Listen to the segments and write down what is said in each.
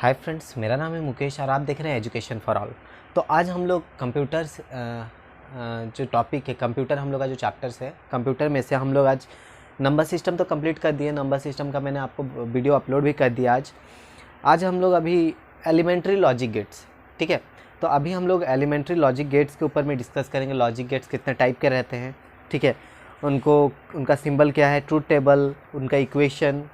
Hi friends, मेरा नाम है मुकेश और आप देख रहे हैं एजुकेशन फॉर ऑल। तो आज हम लोग कंप्यूटर्स जो टॉपिक है कंप्यूटर, हम लोग का जो चैप्टर्स है कंप्यूटर में से हम लोग आज नंबर सिस्टम तो कंप्लीट कर दिए। नंबर सिस्टम का मैंने आपको वीडियो अपलोड भी कर दिया। आज हम लोग अभी एलिमेंट्री लॉजिक गेट्स, ठीक है। तो अभी हम लोग एलिमेंट्री लॉजिक गेट्स के ऊपर में डिस्कस करेंगे। लॉजिक गेट्स कितने टाइप के रहते हैं, ठीक है, उनका सिंबल क्या है, ट्रूथ टेबल, उनका इक्वेशन,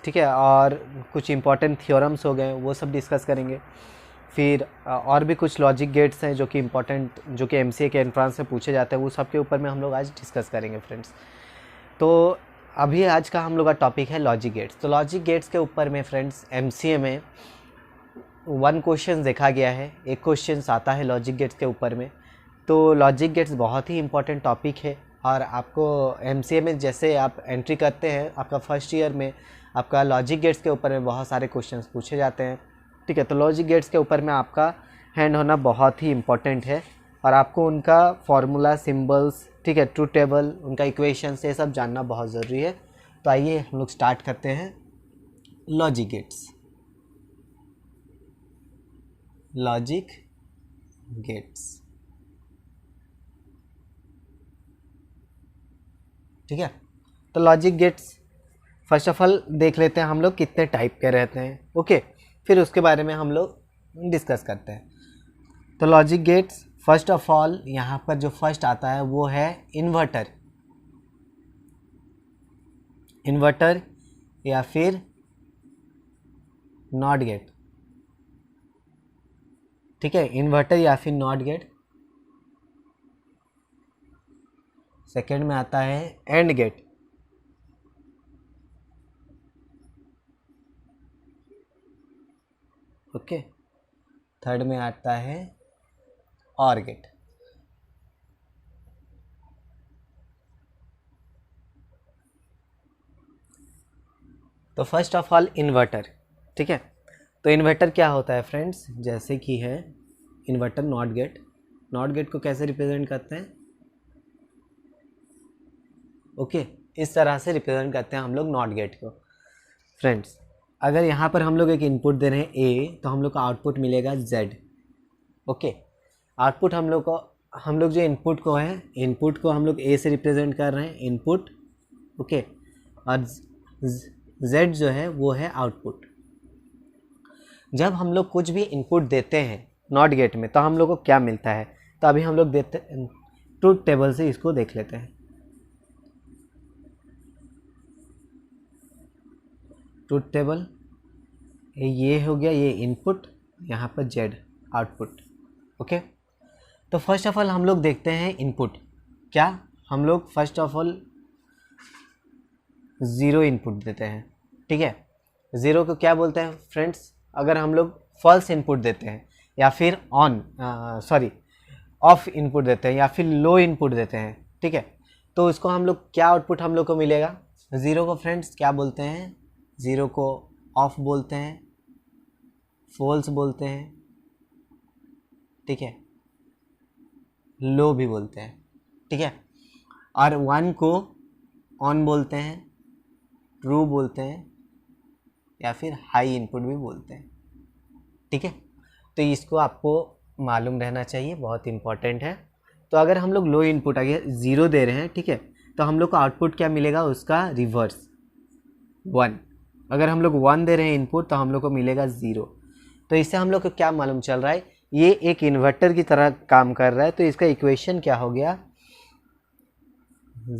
ठीक है, और कुछ इंपॉर्टेंट थ्योरम्स हो गए वो सब डिस्कस करेंगे। फिर और भी कुछ लॉजिक गेट्स हैं जो कि इम्पॉर्टेंट, जो कि एमसीए के एंट्रेंस से पूछे जाते हैं, वो सब के ऊपर में हम लोग आज डिस्कस करेंगे फ्रेंड्स। तो अभी आज का हम लोग का टॉपिक है लॉजिक गेट्स। तो लॉजिक गेट्स के ऊपर में फ्रेंड्स एमसीए में 1 क्वेश्चन देखा गया है, एक क्वेश्चन आता है लॉजिक गेट्स के ऊपर में। तो लॉजिक गेट्स बहुत ही इंपॉर्टेंट टॉपिक है और आपको एमसीए में जैसे आप एंट्री करते हैं, आपका फर्स्ट ईयर में आपका लॉजिक गेट्स के ऊपर में बहुत सारे क्वेश्चंस पूछे जाते हैं, ठीक है। तो लॉजिक गेट्स के ऊपर में आपका हैंड होना बहुत ही इम्पोर्टेंट है और आपको उनका फार्मूला, सिंबल्स, ठीक है, ट्रूथ टेबल, उनका इक्वेशंस, ये सब जानना बहुत ज़रूरी है। तो आइए हम लोग स्टार्ट करते हैं लॉजिक गेट्स। लॉजिक गेट्स, ठीक है। तो logic gates first of all देख लेते हैं हम लोग कितने टाइप के रहते हैं, ओके। फिर उसके बारे में हम लोग डिस्कस करते हैं। तो logic gates first of all यहाँ पर जो फर्स्ट आता है वो है इन्वर्टर। इन्वर्टर या फिर नॉट गेट, ठीक है, इन्वर्टर या फिर नॉट गेट। सेकेंड में आता है एंड गेट। ओके, थर्ड में आता है और गेट। तो फर्स्ट ऑफ ऑल इन्वर्टर, ठीक है। तो इन्वर्टर क्या होता है फ्रेंड्स, जैसे कि है inverter not gate. Not gate को कैसे रिप्रेजेंट करते हैं, ओके, इस तरह से रिप्रेजेंट करते हैं हम लोग नॉट गेट को फ्रेंड्स। अगर यहाँ पर हम लोग एक इनपुट दे रहे हैं ए, तो हम लोग का आउटपुट मिलेगा जेड, ओके। आउटपुट हम लोग जो इनपुट को है, इनपुट को हम लोग ए से रिप्रेजेंट कर रहे हैं, इनपुट, ओके, और जेड जो है वो है आउटपुट। जब हम लोग कुछ भी इनपुट देते हैं नॉट गेट में तो हम लोग को क्या मिलता है, तो अभी हम लोग देते ट्रूथ टेबल से इसको देख लेते हैं। ट्रूथ टेबल ये हो गया, ये इनपुट, यहाँ पर जेड आउटपुट, ओके। तो फर्स्ट ऑफ ऑल हम लोग देखते हैं इनपुट क्या, हम लोग फर्स्ट ऑफ ऑल 0 इनपुट देते हैं, ठीक है। 0 को क्या बोलते हैं फ्रेंड्स, अगर हम लोग फॉल्स इनपुट देते हैं या फिर ऑफ इनपुट देते हैं या फिर लो इनपुट देते हैं, ठीक है, तो इसको हम लोग क्या आउटपुट हम लोग को मिलेगा। 0 को फ्रेंड्स क्या बोलते हैं, 0 को ऑफ बोलते हैं, फॉल्स बोलते हैं, ठीक है, लो भी बोलते हैं, ठीक है, और 1 को ऑन बोलते हैं, ट्रू बोलते हैं, या फिर हाई इनपुट भी बोलते हैं, ठीक है। तो इसको आपको मालूम रहना चाहिए, बहुत इंपॉर्टेंट है। तो अगर हम लोग लो इनपुट अगर 0 दे रहे हैं, ठीक है, तो हम लोग को आउटपुट क्या मिलेगा, उसका रिवर्स 1। अगर हम लोग 1 दे रहे हैं इनपुट तो हम लोग को मिलेगा 0। तो इससे हम लोग को क्या मालूम चल रहा है, ये एक इन्वर्टर की तरह काम कर रहा है। तो इसका इक्वेशन क्या हो गया,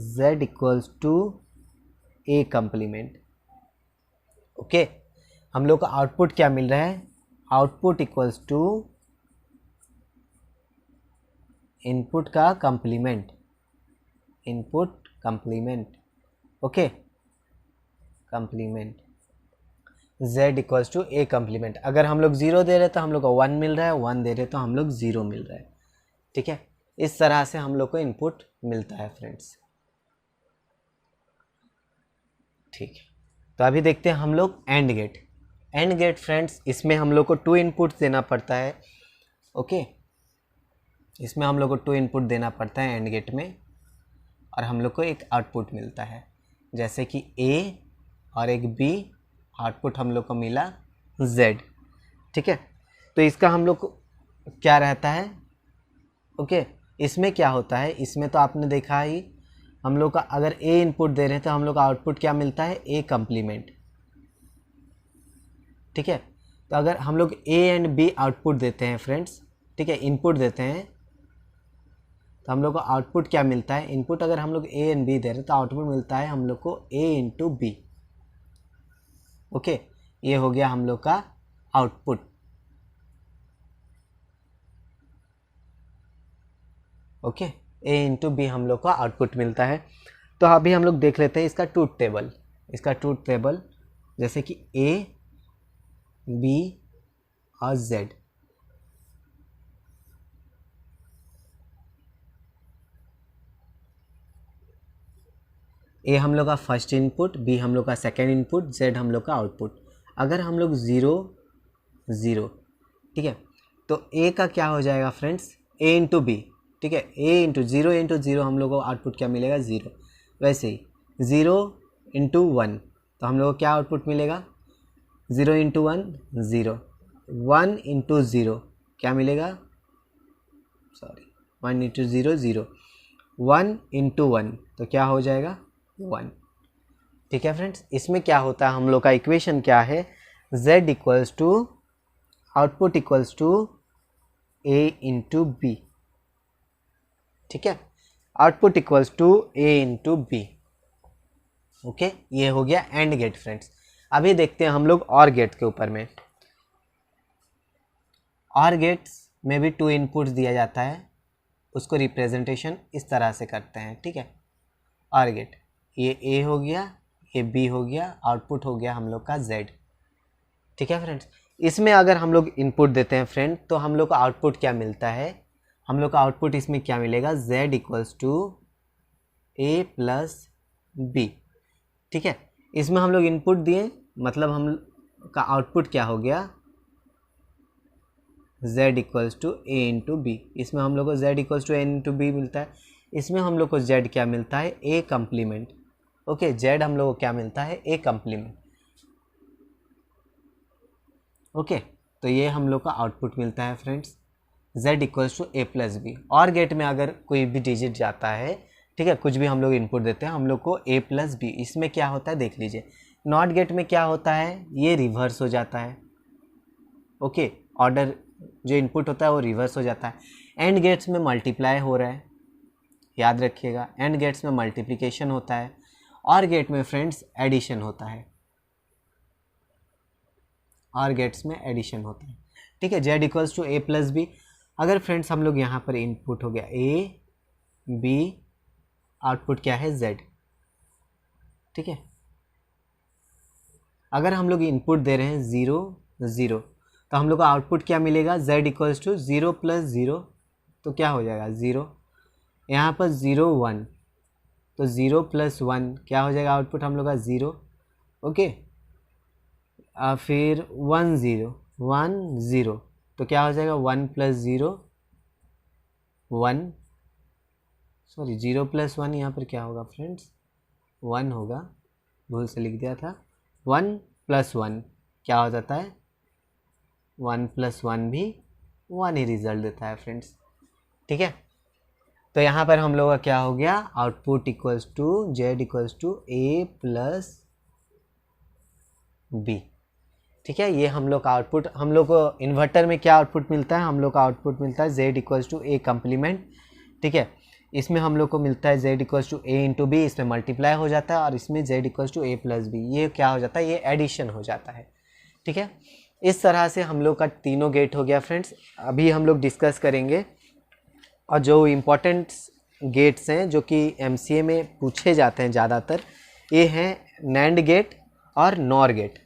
Z equals to A complement, okay. हम लोग को आउटपुट क्या मिल रहा है, आउटपुट इक्वल्स टू इनपुट का complement, input complement, okay, complement, Z equals to A complement. अगर हम लोग 0 दे रहे तो हम लोग को 1 मिल रहा है, 1 दे रहे तो हम लोग 0 मिल रहा है, ठीक है। इस तरह से हम लोग को इनपुट मिलता है फ्रेंड्स, ठीक है। तो अभी देखते हैं हम लोग and gate. And gate friends, इसमें हम लोग को 2 इनपुट देना पड़ता है, ओके। इसमें हम लोग को 2 इनपुट देना पड़ता है एंड गेट में, और हम लोग को एक आउटपुट मिलता है, जैसे कि A और एक B आउटपुट हम लोग को मिला Z, ठीक है। तो इसका हम लोग क्या रहता है, ओके। इसमें क्या होता है, इसमें तो आपने देखा ही, हम लोग का अगर A इनपुट दे रहे हैं तो हम लोग का आउटपुट क्या मिलता है, A कंप्लीमेंट, ठीक है। तो अगर हम लोग A एंड B आउटपुट देते हैं फ्रेंड्स, ठीक है, इनपुट देते हैं, तो हम लोग को आउटपुट क्या मिलता है, इनपुट अगर हम लोग A एंड B दे रहे हैं तो आउटपुट मिलता है हम लोग को A इंटू B, ओके। ये हो गया हम लोग का output, okay. A into B हम लोग को आउटपुट मिलता है। तो अभी हम लोग देख लेते हैं इसका ट्रूथ टेबल, इसका ट्रूथ टेबल जैसे कि A, B और Z, A हम लोग का फर्स्ट इनपुट, B हम लोग का सेकेंड इनपुट, Z हम लोग का आउटपुट। अगर हम लोग 0 0, ठीक है, तो A का क्या हो जाएगा फ्रेंड्स, A इंटू B, ठीक है, A इंटू 0 हम लोग को आउटपुट क्या मिलेगा, 0। वैसे ही 0 इंटू 1, तो हम लोग को क्या आउटपुट मिलेगा, 0 इंटू 1 0, 1 इंटू 0 क्या मिलेगा, सॉरी 1 इंटू 0 0, 1 इंटू 1 तो क्या हो जाएगा 1, ठीक है फ्रेंड्स। इसमें क्या होता है, हम लोग का इक्वेशन क्या है, Z equals to output equals to A into B, ठीक है, output equals to A into B, okay. ये हो गया एंड गेट फ्रेंड्स। अभी देखते हैं हम लोग और गेट के ऊपर में। और गेट्स में भी 2 इनपुट्स दिया जाता है, उसको रिप्रेजेंटेशन इस तरह से करते हैं, ठीक है। और गेट ये A हो गया, ये B हो गया, आउटपुट हो गया हम लोग का Z, ठीक है फ्रेंड्स। इसमें अगर हम लोग इनपुट देते हैं फ्रेंड तो हम लोग का आउटपुट क्या मिलता है, हम लोग का आउटपुट इसमें क्या मिलेगा, Z equals to A plus B, ठीक है। इसमें हम लोग इनपुट दिए, मतलब हम का आउटपुट क्या हो गया, Z equals to A into B। इसमें हम लोग को Z equals to A into B मिलता है, इसमें हम लोग को Z क्या मिलता है, A कंप्लीमेंट, ओके। Z हम लोग को क्या मिलता है, A कंप्लीमेंट, ओके। तो ये हम लोग का आउटपुट मिलता है friends, Z equals to A plus B। और गेट में अगर कोई भी डिजिट जाता है, ठीक है, कुछ भी हम लोग इनपुट देते हैं, हम लोग को A प्लस B, इसमें क्या होता है देख लीजिए। नॉट गेट में क्या होता है, ये रिवर्स हो जाता है, ओके। ऑर्डर जो इनपुट होता है वो रिवर्स हो जाता है। एंड गेट्स में मल्टीप्लाई हो रहा है, याद रखिएगा, एंड गेट्स में मल्टीप्लिकेशन होता है, और गेट में फ्रेंड्स एडिशन होता है, और गेट्स में एडिशन होता है, ठीक है। Z equals to A plus B। अगर फ्रेंड्स हम लोग यहाँ पर इनपुट हो गया A, B, आउटपुट क्या है Z, ठीक है। अगर हम लोग इनपुट दे रहे हैं 0 0, तो हम लोग का आउटपुट क्या मिलेगा, Z इक्वल्स टू 0 प्लस 0, तो क्या हो जाएगा 0, यहाँ पर 0 1, तो 0 प्लस 1 क्या हो जाएगा, आउटपुट हम लोग का 0, ओके। फिर 1 0 1 0, तो क्या हो जाएगा 1 प्लस 0 1, सॉरी 0 प्लस 1 यहाँ पर क्या होगा फ्रेंड्स, 1 होगा, भूल से लिख दिया था। 1 प्लस 1 क्या हो जाता है, 1 प्लस 1 भी 1 ही रिजल्ट देता है फ्रेंड्स, ठीक है। तो यहाँ पर हम लोग का क्या हो गया, output equals to Z equals to A plus B, ठीक है। ये हम लोग का आउटपुट, हम लोग को इन्वर्टर में क्या आउटपुट मिलता है, हम लोग का आउटपुट मिलता है Z equals to A complement, ठीक है। इसमें हम लोग को मिलता है Z equals to A into B, इसमें मल्टीप्लाई हो जाता है, और इसमें Z equals to A plus B, ये क्या हो जाता है, ये एडिशन हो जाता है, ठीक है। इस तरह से हम लोग का तीनों गेट हो गया फ्रेंड्स। अभी हम लोग डिस्कस करेंगे और जो इम्पोर्टेंट गेट्स हैं जो कि MCA में पूछे जाते हैं ज़्यादातर, ये हैं NAND गेट और NOR गेट,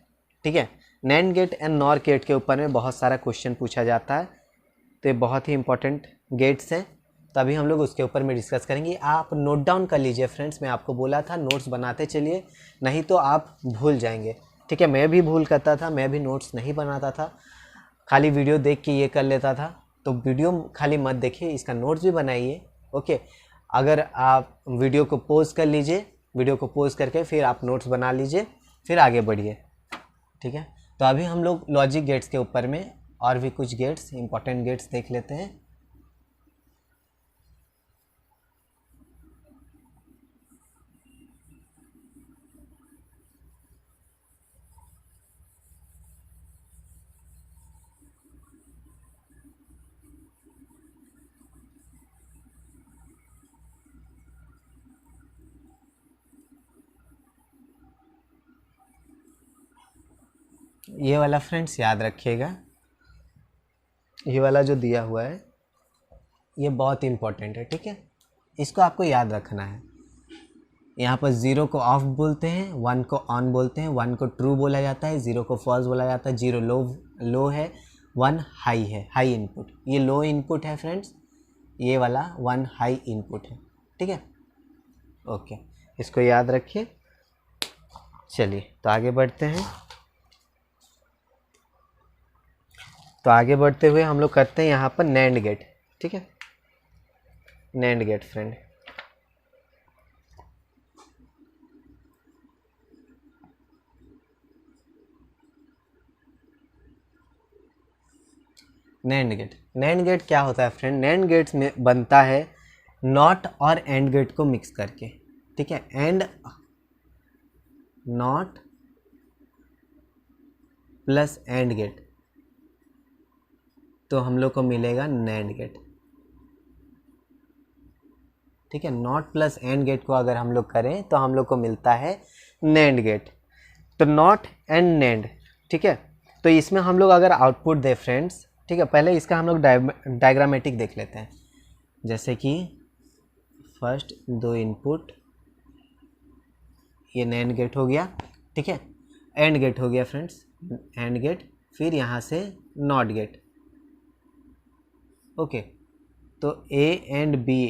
ठीक है। NAND gate and NOR gate के ऊपर में बहुत सारा क्वेश्चन पूछा जाता है, तो ये बहुत ही इंपॉर्टेंट गेट्स हैं, तभी हम लोग उसके ऊपर में डिस्कस करेंगे। आप नोट डाउन कर लीजिए फ्रेंड्स, मैं आपको बोला था नोट्स बनाते चलिए, नहीं तो आप भूल जाएंगे, ठीक है। मैं भी भूल करता था, मैं भी नोट्स नहीं बनाता था, खाली वीडियो देख के ये कर लेता था। तो वीडियो खाली मत देखिए, इसका नोट्स भी बनाइए, ओके। अगर आप वीडियो को पॉज कर लीजिए, वीडियो को पॉज करके फिर आप नोट्स बना लीजिए, फिर आगे बढ़िए, ठीक है। तो अभी हम लोग लॉजिक गेट्स के ऊपर में और भी कुछ गेट्स, इंपॉर्टेंट गेट्स देख लेते हैं। ये वाला फ्रेंड्स याद रखिएगा, ये वाला जो दिया हुआ है ये बहुत इंपॉर्टेंट है, ठीक है, इसको आपको याद रखना है। यहाँ पर 0 को ऑफ बोलते हैं, 1 को ऑन बोलते हैं, 1 को ट्रू बोला जाता है, 0 को फॉल्स बोला जाता है, 0 लो है, 1 हाई है, हाई इनपुट, ये लो इनपुट है फ्रेंड्स, ये वाला 1 हाई इनपुट है, ठीक है। ओके, इसको याद रखिए। चलिए तो आगे बढ़ते हैं। तो आगे बढ़ते हुए हम लोग करते हैं यहाँ पर नैंड गेट, ठीक है, nand gate friend. Nand gate, nand gate क्या होता है फ्रेंड? नैंड गेट्स में बनता है नॉट और एंड गेट को मिक्स करके, ठीक है, and not plus and gate, तो हम लोग को मिलेगा नैंड गेट, ठीक है। नॉट प्लस एंड गेट को अगर हम लोग करें तो हम लोग को मिलता है नैंड गेट। तो नॉट एंड नैंड, ठीक है। तो इसमें हम लोग अगर आउटपुट दे फ्रेंड्स, ठीक है, पहले इसका हम लोग डायग्रामेटिक देख लेते हैं। जैसे कि फर्स्ट 2 इनपुट, ये नैंड गेट हो गया, ठीक है, एंड गेट हो गया फ्रेंड्स, एंड गेट, फिर यहाँ से नॉट गेट। ओके, तो ए एंड बी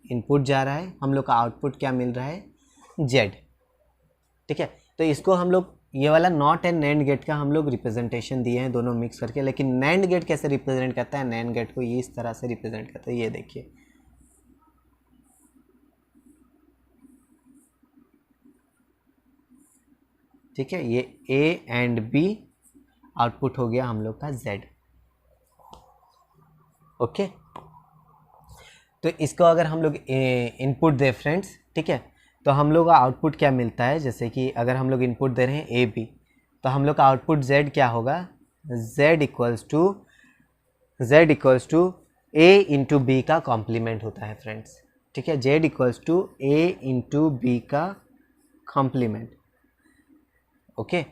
इनपुट जा रहा है, हम लोग का आउटपुट क्या मिल रहा है? जेड, ठीक है। तो इसको हम लोग, ये वाला नॉट एंड नैंड गेट का हम लोग रिप्रेजेंटेशन दिए हैं दोनों मिक्स करके, लेकिन नैंड गेट कैसे रिप्रेजेंट करता है? नैंड गेट को ये इस तरह से रिप्रेजेंट करता है, ये देखिए, ठीक है, ये ए एंड बी, आउटपुट हो गया हम लोग का जेड। ओके, तो इसको अगर हम लोग इनपुट दे फ्रेंड्स, ठीक है, तो हम लोग का आउटपुट क्या मिलता है? जैसे कि अगर हम लोग इनपुट दे रहे हैं ए बी, तो हम लोग का आउटपुट जेड क्या होगा? Z equals to A into B का कॉम्प्लीमेंट होता है फ्रेंड्स, ठीक है, Z equals to A into B का कॉम्प्लीमेंट। ओके,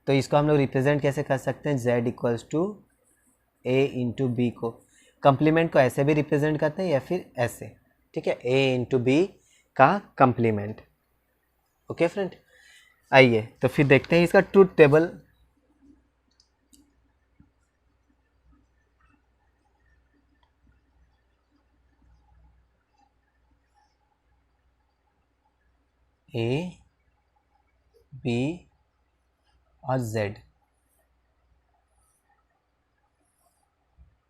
तो इसको हम लोग रिप्रेजेंट कैसे कर सकते हैं? Z equals to A into B को, कम्प्लीमेंट को ऐसे भी रिप्रेजेंट करते हैं या फिर ऐसे, ठीक है, ए इंटू बी का कम्प्लीमेंट। ओके फ्रेंड, आइए तो फिर देखते हैं इसका ट्रूथ टेबल। ए बी और जेड,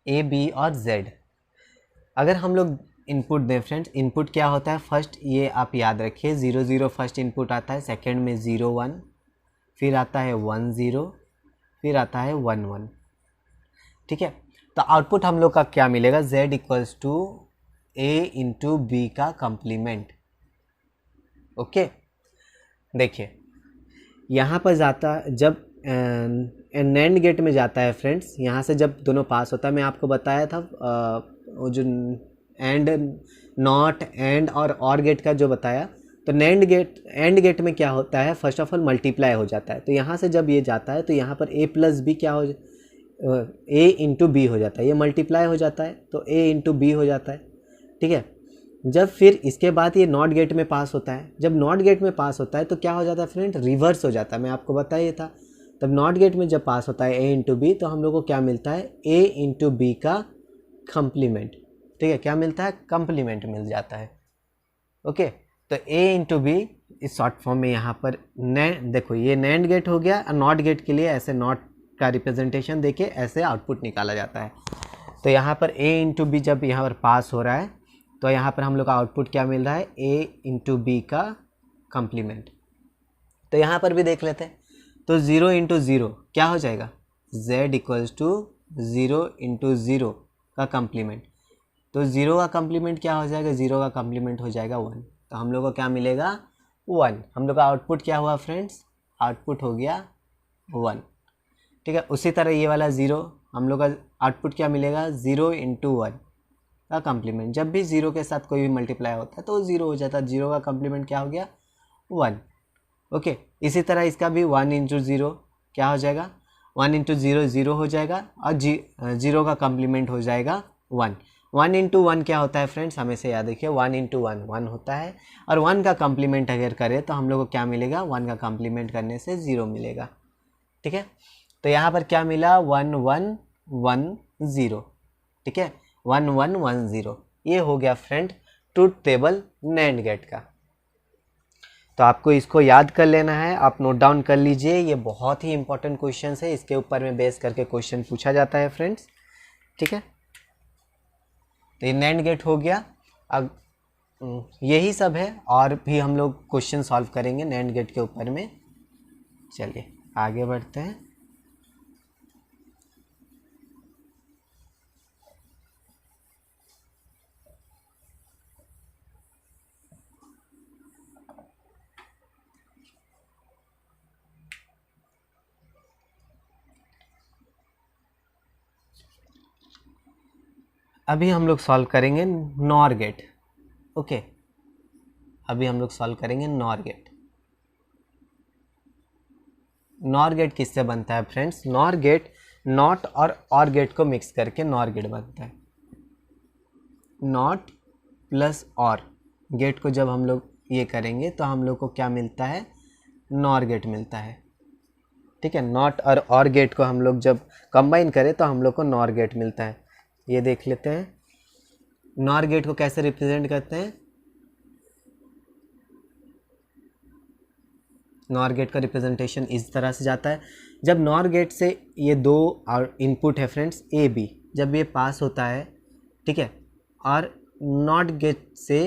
ए बी और जेड, अगर हम लोग इनपुट दें फ्रेंड्स, इनपुट क्या होता है? फर्स्ट ये आप याद रखिए, 0 0 फर्स्ट इनपुट आता है, सेकंड में 0 1, फिर आता है 1 0, फिर आता है 1 1, ठीक है। तो आउटपुट हम लोग का क्या मिलेगा? z equals to A into B का कम्प्लीमेंट। ओके, देखिए यहाँ पर जाता, जब नैंड गेट में जाता है फ्रेंड्स, यहाँ से जब दोनों पास होता है, मैं आपको बताया था वो जो एंड नॉट एंड और गेट का जो बताया, तो नैंड गेट एंड गेट में क्या होता है? फर्स्ट ऑफ ऑल मल्टीप्लाई हो जाता है, तो यहाँ से जब ये जाता है तो यहाँ पर a प्लस बी क्या हो, a इंटू बी हो जाता है, ये मल्टीप्लाई हो जाता है तो a इंटू बी हो जाता है, ठीक है। जब फिर इसके बाद ये नॉट गेट में पास होता है, जब नॉट गेट में पास होता है तो क्या हो जाता है फ्रेंड? रिवर्स हो जाता है, मैं आपको बताया था। तब नॉट गेट में जब पास होता है a इंटू बी, तो हम लोग को क्या मिलता है? a इंटू बी का कम्प्लीमेंट, ठीक है, क्या मिलता है? कम्प्लीमेंट मिल जाता है। ओके, तो a इंटू बी इस शॉर्ट फॉर्म में यहाँ पर देखो ये नैंड गेट हो गया, और नॉट गेट के लिए ऐसे नॉट का रिप्रेजेंटेशन देके ऐसे आउटपुट निकाला जाता है। तो यहाँ पर a इंटू बी जब यहाँ पर पास हो रहा है, तो यहाँ पर हम लोग का आउटपुट क्या मिल रहा है? a इंटू बी का कम्प्लीमेंट। तो यहाँ पर भी देख लेते हैं, तो 0 इंटू ज़ीरो क्या हो जाएगा, z equals to 0 into zero का कम्प्लीमेंट। तो 0 का कम्प्लीमेंट क्या हो जाएगा, 0 का कम्प्लीमेंट हो जाएगा 1। तो हम लोग को क्या मिलेगा, 1। हम लोग का आउटपुट क्या हुआ फ्रेंड्स, आउटपुट हो गया 1। ठीक है, उसी तरह ये वाला 0, हम लोग का आउटपुट क्या मिलेगा, 0 इंटू 1 का कम्प्लीमेंट। जब भी 0 के साथ कोई भी मल्टीप्लाई होता है तो 0 हो जाता है, 0 का कम्प्लीमेंट क्या हो गया, 1। ओके, इसी तरह इसका भी 1 इंटू ज़ीरो क्या हो जाएगा, 1 इंटू ज़ीरो 0 हो जाएगा और 0 का कम्प्लीमेंट हो जाएगा 1। 1 इंटू 1 क्या होता है फ्रेंड्स, हमें से याद रखिए, 1 इंटू 1 1 होता है, और 1 का कम्प्लीमेंट अगर करें तो हम लोग को क्या मिलेगा, 1 का कम्प्लीमेंट करने से 0 मिलेगा। ठीक है, तो यहाँ पर क्या मिला, 1 1 1 0। ठीक है, 1 1 1 0। ये हो गया friend truth table nand gate का। तो आपको इसको याद कर लेना है, आप नोट डाउन कर लीजिए, ये बहुत ही इंपॉर्टेंट क्वेश्चन है, इसके ऊपर में बेस करके क्वेश्चन पूछा जाता है फ्रेंड्स। ठीक है, तो ये नैंड गेट हो गया। अब यही सब है, और भी हम लोग क्वेश्चन सॉल्व करेंगे नैंड गेट के ऊपर में। चलिए आगे बढ़ते हैं। अभी हम लोग सॉल्व करेंगे नॉर गेट। ओके, अभी हम लोग सॉल्व करेंगे नॉर गेट। नॉर गेट किससे बनता है फ्रेंड्स, नॉर गेट नॉट और गेट को मिक्स करके नॉर गेट बनता है। नॉट प्लस और गेट को जब हम लोग ये करेंगे तो हम लोग को क्या मिलता है, नॉर गेट मिलता है। ठीक है, नॉट और गेट को हम लोग जब कंबाइन करें तो हम लोग को नॉर गेट मिलता है। ये देख लेते हैं नॉर गेट को कैसे रिप्रेजेंट करते हैं। नॉर गेट का रिप्रेजेंटेशन इस तरह से जाता है, जब नॉर गेट से ये दो इनपुट है फ्रेंड्स ए बी, जब ये पास होता है, ठीक है, और नॉट गेट से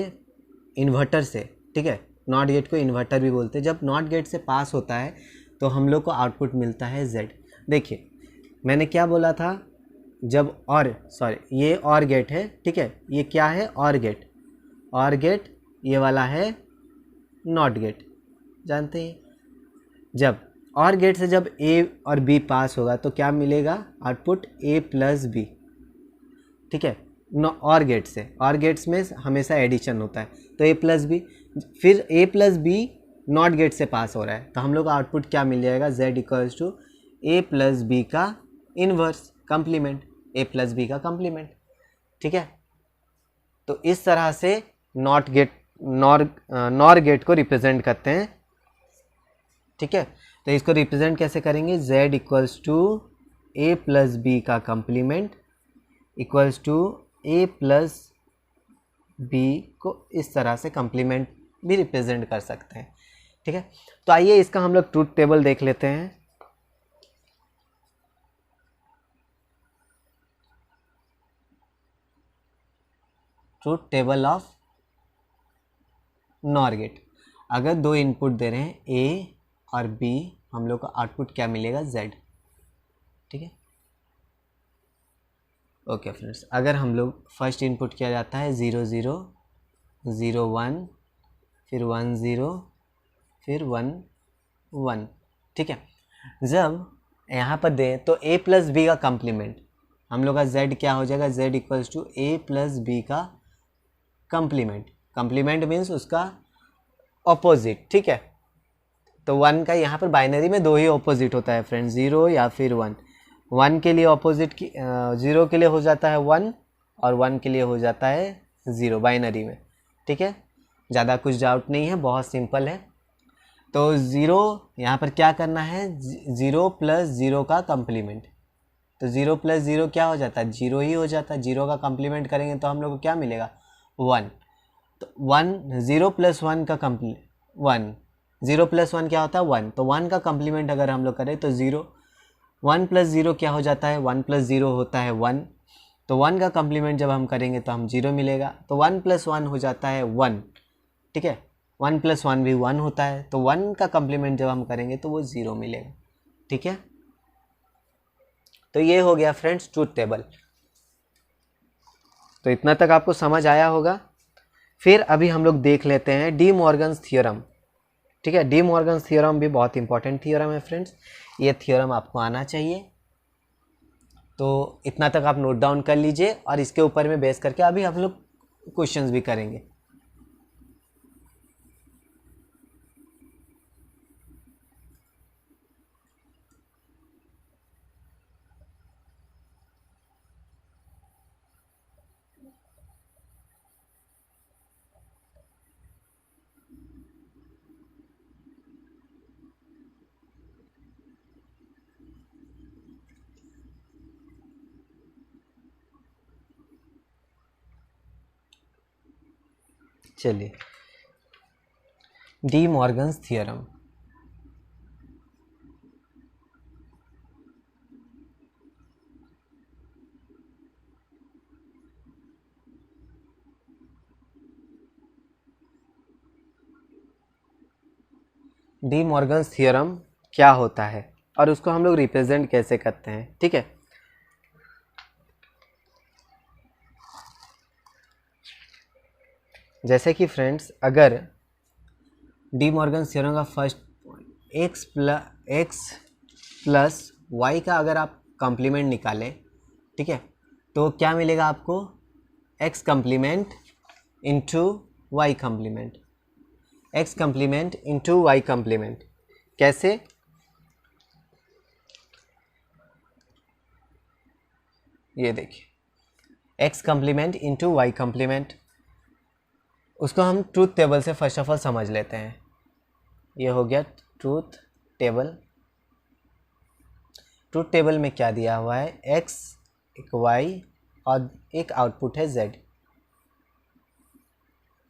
इन्वर्टर से, ठीक है, नॉट गेट को इन्वर्टर भी बोलते हैं, जब नॉट गेट से पास होता है तो हम लोग को आउटपुट मिलता है जेड। देखिए मैंने क्या बोला था, जब ये और गेट है, ठीक है, ये क्या है, और गेट, ये वाला है नॉट गेट, जानते हैं। जब और गेट से जब ए और बी पास होगा तो क्या मिलेगा, आउटपुट ए प्लस बी। ठीक है, और गेट से, और गेट्स में हमेशा एडिशन होता है, तो ए प्लस बी, फिर ए प्लस बी नॉट गेट से पास हो रहा है तो हम लोग का आउटपुट क्या मिल जाएगा, Z equals to A plus B का inverse complement, A plus B का कम्प्लीमेंट। ठीक है, तो इस तरह से नॉर गेट को रिप्रेजेंट करते हैं। ठीक है, तो इसको रिप्रेजेंट कैसे करेंगे, z equals to A plus B का complement equals to A plus b को इस तरह से कम्प्लीमेंट भी रिप्रेजेंट कर सकते हैं। ठीक है, तो आइए इसका हम लोग ट्रूथ टेबल देख लेते हैं। Truth table of nor gate, अगर दो इनपुट दे रहे हैं ए और बी, हम लोग का आउटपुट क्या मिलेगा, z। ठीक है, ओके फ्रेंड्स, अगर हम लोग फर्स्ट इनपुट किया जाता है 0 0 0 1, फिर 1 0, फिर 1 1। ठीक है, जब यहाँ पर दें तो a प्लस बी का कम्प्लीमेंट, हम लोग का z क्या हो जाएगा, z equals to a plus B का कम्प्लीमेंट मीन्स उसका ऑपोजिट। ठीक है, तो 1 का यहाँ पर बाइनरी में दो ही ऑपोजिट होता है फ्रेंड्स, 0 या फिर 1। 1 के लिए ऑपोजिट की 0 के लिए हो जाता है 1 और 1 के लिए हो जाता है 0 बाइनरी में। ठीक है, ज़्यादा कुछ डाउट नहीं है, बहुत सिंपल है। तो 0 यहाँ पर क्या करना है, 0 प्लस 0 का कम्प्लीमेंट, तो 0 प्लस 0 क्या हो जाता है, 0 ही हो जाता है। 0 का कम्प्लीमेंट करेंगे तो हम लोग को क्या मिलेगा, 1। तो 0 प्लस 1 का 1, 0 प्लस 1 क्या होता है, 1। तो 1 का कम्प्लीमेंट अगर हम लोग करें तो 0, 1 प्लस 0 क्या हो जाता है, 1 प्लस 0 होता है 1। तो 1 का कम्प्लीमेंट जब हम करेंगे तो हम 0 मिलेगा, तो 1 प्लस 1 हो जाता है 1। ठीक है, 1 प्लस 1 भी 1 होता है, तो 1 का कम्प्लीमेंट जब हम करेंगे तो वो 0 मिलेगा। ठीक है, तो ये हो गया फ्रेंड्स ट्रूथ टेबल। तो इतना तक आपको समझ आया होगा। फिर अभी हम लोग देख लेते हैं डी मॉर्गन्स थ्योरम। ठीक है, डी मॉर्गन्स थ्योरम भी बहुत इंपॉर्टेंट थ्योरम है फ्रेंड्स, ये थ्योरम आपको आना चाहिए। तो इतना तक आप नोट डाउन कर लीजिए और इसके ऊपर में बेस करके अभी हम लोग क्वेश्चंस भी करेंगे। चलिए, D Morgan's theorem. D Morgan's theorem क्या होता है और उसको हम लोग रिप्रेजेंट कैसे करते हैं। ठीक है, जैसे कि फ्रेंड्स अगर डी मॉर्गन्स थ्योरम का फर्स्ट एक्स प्लस वाई का अगर आप कॉम्प्लीमेंट निकालें, ठीक है, तो क्या मिलेगा आपको, X complement into Y complement, X complement into Y complement. कैसे, ये देखिए X complement into Y complement, उसको हम ट्रूथ टेबल से फर्स्ट ऑफ ऑल समझ लेते हैं। ये हो गया ट्रूथ टेबल। ट्रूथ टेबल में क्या दिया हुआ है, एक्स एक वाई और एक आउटपुट है जेड।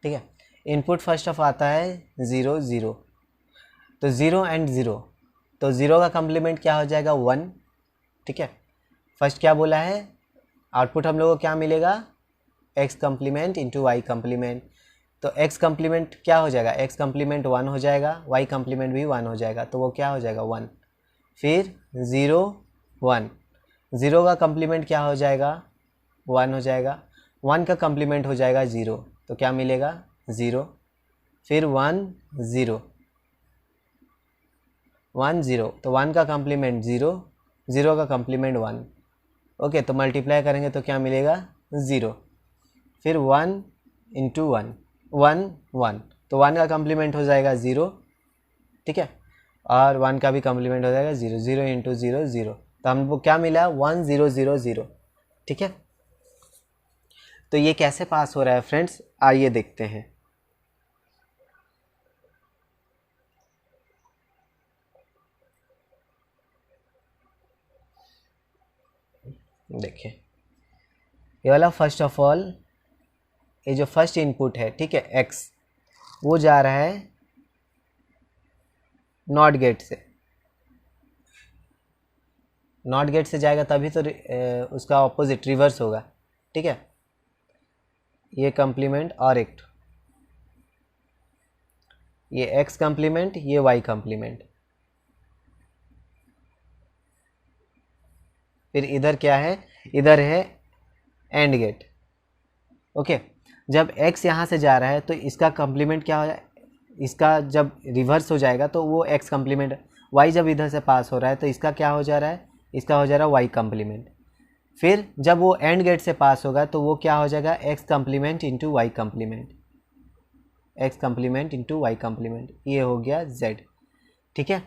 ठीक है, इनपुट फर्स्ट ऑफ आता है 0 0, तो 0 एंड 0, तो 0 का कम्प्लीमेंट क्या हो जाएगा 1। ठीक है, फर्स्ट क्या बोला है, आउटपुट हम लोगों को क्या मिलेगा, X complement into Y complement. तो एक्स कम्प्लीमेंट क्या हो जाएगा, एक्स कम्प्लीमेंट 1 हो जाएगा, वाई कम्प्लीमेंट भी 1 हो जाएगा, तो वो क्या हो जाएगा 1। फिर 0 1, 0 का कम्प्लीमेंट क्या हो जाएगा 1 हो जाएगा, 1 का कम्प्लीमेंट हो जाएगा 0, तो क्या मिलेगा 0। फिर 1 0 1 0, तो 1 का कम्प्लीमेंट 0, 0 का कम्प्लीमेंट 1। ओके, तो मल्टीप्लाई करेंगे तो क्या मिलेगा 0। फिर 1 इंटू 1 1 1, तो 1 का कम्प्लीमेंट हो जाएगा 0। ठीक है, और 1 का भी कम्प्लीमेंट हो जाएगा 0, 0 इंटू 0 0, तो हमको क्या मिला 1 0 0 0। ठीक है, तो ये कैसे पास हो रहा है फ्रेंड्स, आइए देखते हैं। देखिए ये वाला फर्स्ट ऑफ ऑल, ये जो फर्स्ट इनपुट है, ठीक है, एक्स, वो जा रहा है नॉट गेट से, नॉट गेट से जाएगा तभी तो उसका ऑपोजिट रिवर्स होगा। ठीक है, ये कम्प्लीमेंट और एक, ये एक्स कम्प्लीमेंट, ये वाई कम्प्लीमेंट। फिर इधर क्या है, इधर है एंड गेट। ओके, जब x यहाँ से जा रहा है तो इसका कम्प्लीमेंट क्या हो जाए, इसका जब रिवर्स हो जाएगा तो वो x कम्प्लीमेंट, y जब इधर से पास हो रहा है तो इसका क्या हो जा रहा है, इसका हो जा रहा है y कम्प्लीमेंट। फिर जब वो एंड गेट से पास होगा तो वो क्या हो जाएगा, x complement into Y complement, X complement into Y complement, ये हो गया z। ठीक है,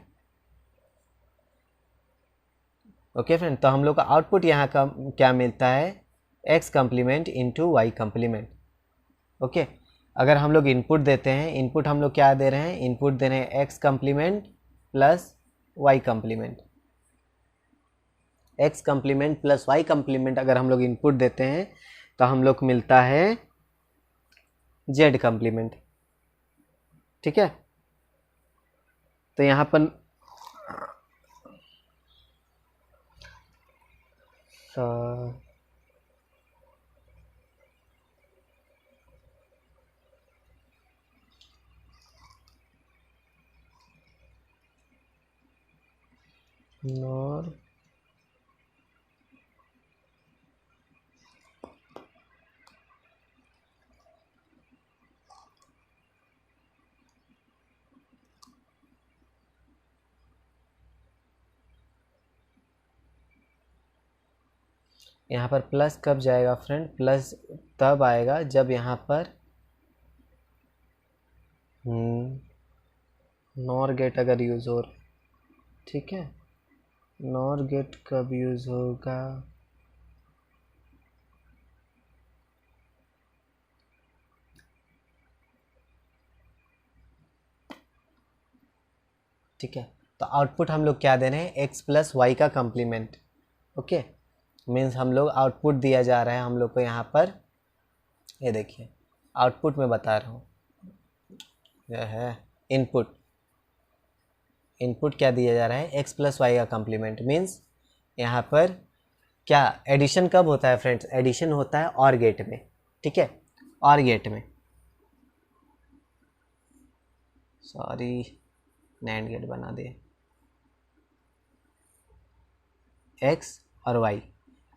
ओके फ्रेंड, तो हम लोग का आउटपुट यहाँ का क्या मिलता है, X complement into Y complement. Okay, अगर हम लोग इनपुट देते हैं, इनपुट हम लोग क्या दे रहे हैं, इनपुट दे रहे हैं X complement plus Y complement, X complement plus Y complement अगर हम लोग इनपुट देते हैं तो हम लोग को मिलता है जेड कम्प्लीमेंट। ठीक है, तो यहाँ पर नॉर यहाँ पर प्लस कब जाएगा फ्रेंड, प्लस तब आएगा जब यहाँ पर नॉर गेट अगर यूज़ हो, ठीक है। नॉर गेट कब यूज़ होगा, ठीक है। तो आउटपुट हम लोग क्या दे रहे हैं, x प्लस वाई का कम्प्लीमेंट। ओके, मीन्स हम लोग आउटपुट दिया जा रहा है हम लोग को यहाँ पर, ये देखिए आउटपुट में बता रहा हूँ, यह है इनपुट। इनपुट क्या दिया जा रहा है, x प्लस वाई का कम्प्लीमेंट। मीन्स यहाँ पर क्या एडिशन कब होता है फ्रेंड्स, एडिशन होता है और गेट में, ठीक है। और गेट में, सॉरी नैंड गेट बना दिए, x और y।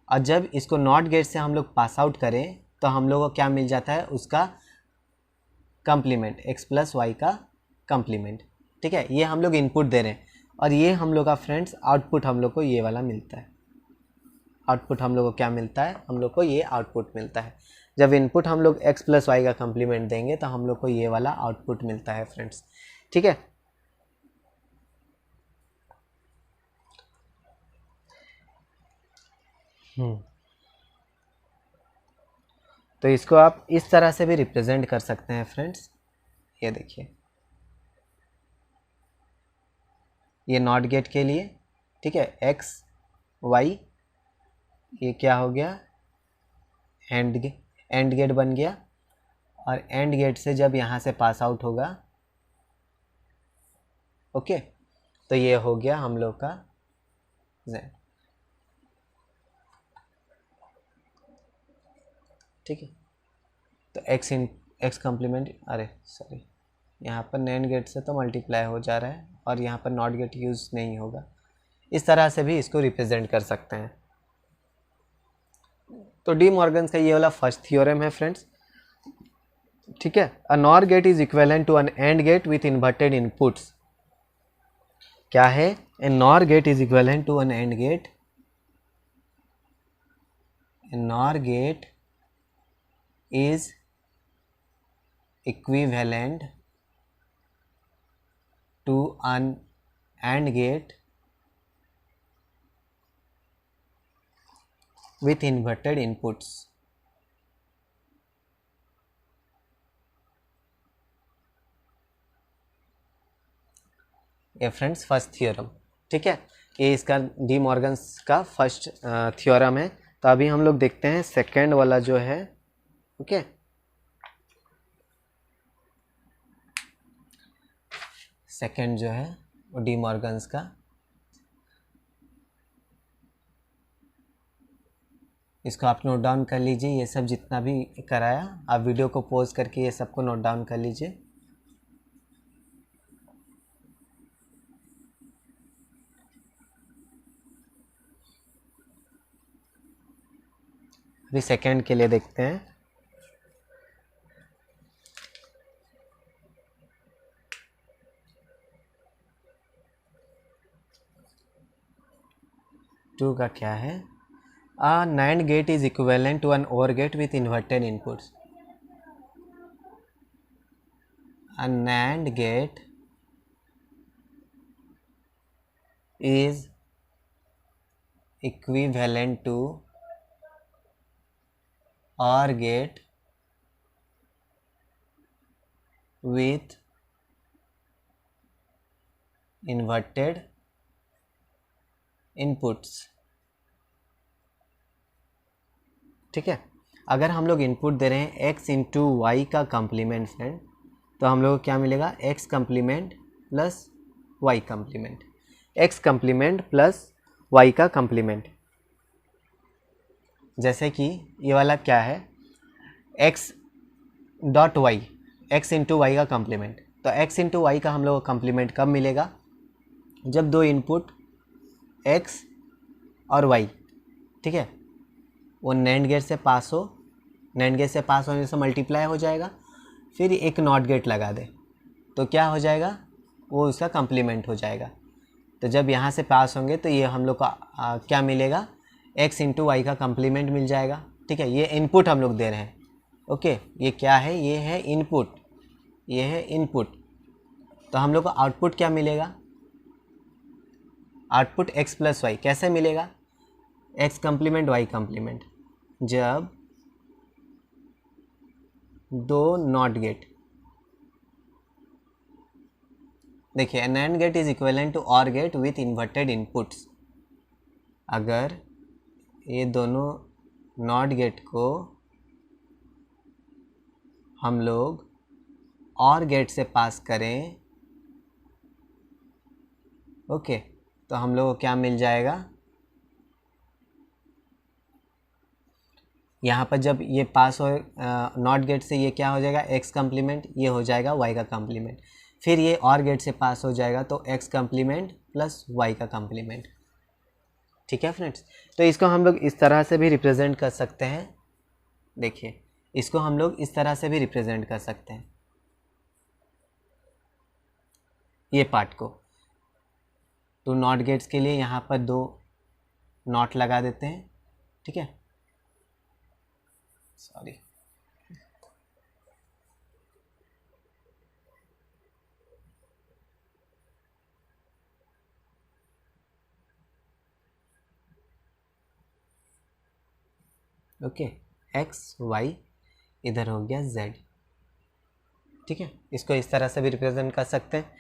और जब इसको नॉट गेट से हम लोग पास आउट करें तो हम लोग को क्या मिल जाता है, उसका कम्प्लीमेंट, x प्लस वाई का कम्प्लीमेंट, ठीक है। ये हम लोग इनपुट दे रहे हैं और ये हम लोग का फ्रेंड्स आउटपुट हम लोग को ये वाला मिलता है। आउटपुट हम लोग को क्या मिलता है, हम लोग को ये आउटपुट मिलता है। जब इनपुट हम लोग x प्लस वाई का कम्प्लीमेंट देंगे तो हम लोग को ये वाला आउटपुट मिलता है फ्रेंड्स, ठीक है। तो इसको आप इस तरह से भी रिप्रेजेंट कर सकते हैं फ्रेंड्स, ये देखिए ये नॉट गेट के लिए, ठीक है, x y, ये क्या हो गया, एंड गेट बन गया। और एंड गेट से जब यहाँ से पास आउट होगा, ओके, तो ये हो गया हम लोग का z, ठीक है। तो x कम्प्लीमेंट, अरे सॉरी, यहाँ पर नैंड गेट से तो मल्टीप्लाई हो जा रहा है और यहाँ पर नॉट गेट यूज़ नहीं होगा। इस तरह से भी इसको रिप्रेजेंट कर सकते हैं। तो डी मॉर्गन्स का ये वाला फर्स्ट थ्योरम है फ्रेंड्स, ठीक है। A nor gate is equivalent to an and gate with inverted inputs. क्या है, a nor gate is equivalent to an and gate, a nor gate is equivalent to an AND gate with inverted inputs। ये friends first theorem, ठीक है। ये इसका D Morgan's का first theorem है। तो अभी हम लोग देखते हैं सेकेंड वाला जो है, ओके। सेकेंड जो है वो डी मॉर्गन्स का, इसको आप नोट डाउन कर लीजिए। ये सब जितना भी कराया आप वीडियो को पॉज करके ये सबको नोट डाउन कर लीजिए। अभी सेकेंड के लिए देखते हैं। टू का क्या है, a nand gate is equivalent to an or gate with inverted inputs. A nand gate is equivalent to OR gate with inverted inputs, ठीक है। अगर हम लोग इनपुट दे रहे हैं x इंटू वाई का कम्प्लीमेंट फ्रेंड, तो हम लोग को क्या मिलेगा, x complement plus Y complement, x complement plus Y का कम्प्लीमेंट। जैसे कि ये वाला क्या है, x dot Y, x into Y का कम्प्लीमेंट। तो x इंटू वाई का हम लोग को कम्प्लीमेंट कब मिलेगा, जब दो इनपुट एक्स और वाई, ठीक है, वो नैंड गेट से पास हो, नैंड गेट से पास होने से मल्टीप्लाई हो जाएगा, फिर एक नॉट गेट लगा दे तो क्या हो जाएगा, वो उसका कंप्लीमेंट हो जाएगा। तो जब यहाँ से पास होंगे तो ये हम लोग का क्या मिलेगा, x इंटू वाई का कंप्लीमेंट मिल जाएगा, ठीक है। ये इनपुट हम लोग दे रहे हैं, ओके, ये क्या है, ये है इनपुट, ये है इनपुट। तो हम लोग को आउटपुट क्या मिलेगा, आउटपुट x प्लस वाई। कैसे मिलेगा, x कंप्लीमेंट वाई कंप्लीमेंट, जब दो नॉट गेट, देखिए nand gate is equivalent to or gate with inverted inputs. अगर ये दोनों नॉट गेट को हम लोग और गेट से पास करें, ओके, तो हम लोग को क्या मिल जाएगा, यहाँ पर जब ये पास हो नॉट गेट से, ये क्या हो जाएगा, x कंप्लीमेंट, ये हो जाएगा y का कंप्लीमेंट, फिर ये और गेट से पास हो जाएगा तो x कंप्लीमेंट प्लस y का कंप्लीमेंट, ठीक है फ्रेंड्स। तो इसको हम लोग इस तरह से भी रिप्रेजेंट कर सकते हैं, देखिए इसको हम लोग इस तरह से भी रिप्रेजेंट कर सकते हैं, ये पार्ट को। तो नॉट गेट्स के लिए यहाँ पर दो नॉट लगा देते हैं, ठीक है, सॉरी, ओके, एक्स वाई, इधर हो गया z, ठीक है। इसको इस तरह से भी रिप्रेजेंट कर सकते हैं।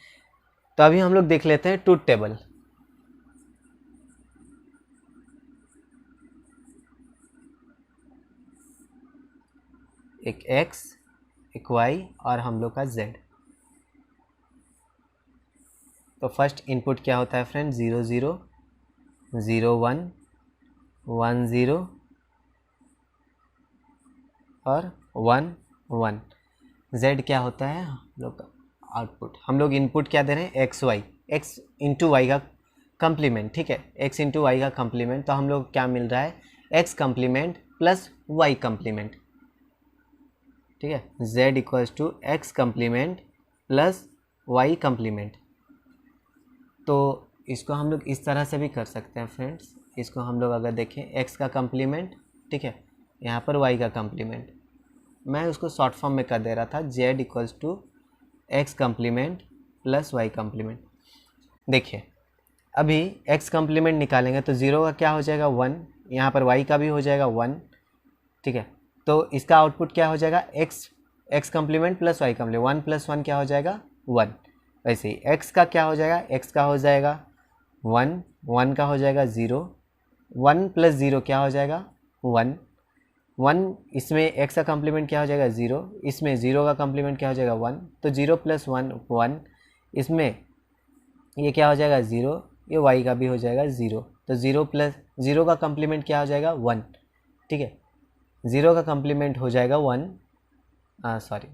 तो अभी हम लोग देख लेते हैं ट्रूथ टेबल। एक x, एक y और हम लोग का z। तो फर्स्ट इनपुट क्या होता है फ्रेंड, 0 0 0 1 1 0 और 1 1। z क्या होता है हम लोग का आउटपुट। हम लोग इनपुट क्या दे रहे हैं, X Y, X into Y का कंप्लीमेंट, ठीक है, एक्स इंटू वाई का कंप्लीमेंट। तो हम लोग क्या मिल रहा है, X complement plus Y complement, ठीक है, z equals to X complement plus Y complement. तो इसको हम लोग इस तरह से भी कर सकते हैं फ्रेंड्स। इसको हम लोग अगर देखें, x का कंप्लीमेंट, ठीक है, यहाँ पर y का कंप्लीमेंट, मैं उसको शॉर्ट फॉर्म में कर दे रहा था, z equals to X complement plus Y complement. देखिए अभी x कंप्लीमेंट निकालेंगे तो 0 का क्या हो जाएगा 1, यहाँ पर y का भी हो जाएगा 1, ठीक है। तो इसका आउटपुट क्या हो जाएगा, x complement plus Y complement, 1 plus 1 क्या हो जाएगा 1। वैसे ही x का क्या हो जाएगा, x का हो जाएगा 1, 1 का हो जाएगा 0, 1 प्लस 0 क्या हो जाएगा 1, 1, इसमें x का कंप्लीमेंट क्या हो जाएगा 0, इसमें 0 का कंप्लीमेंट क्या हो जाएगा 1, तो 0 प्लस 1 1, इसमें ये क्या हो जाएगा 0, ये y का भी हो जाएगा 0, तो 0 प्लस 0 का कंप्लीमेंट क्या हो जाएगा 1, ठीक है, 0 का कंप्लीमेंट हो जाएगा 1, सॉरी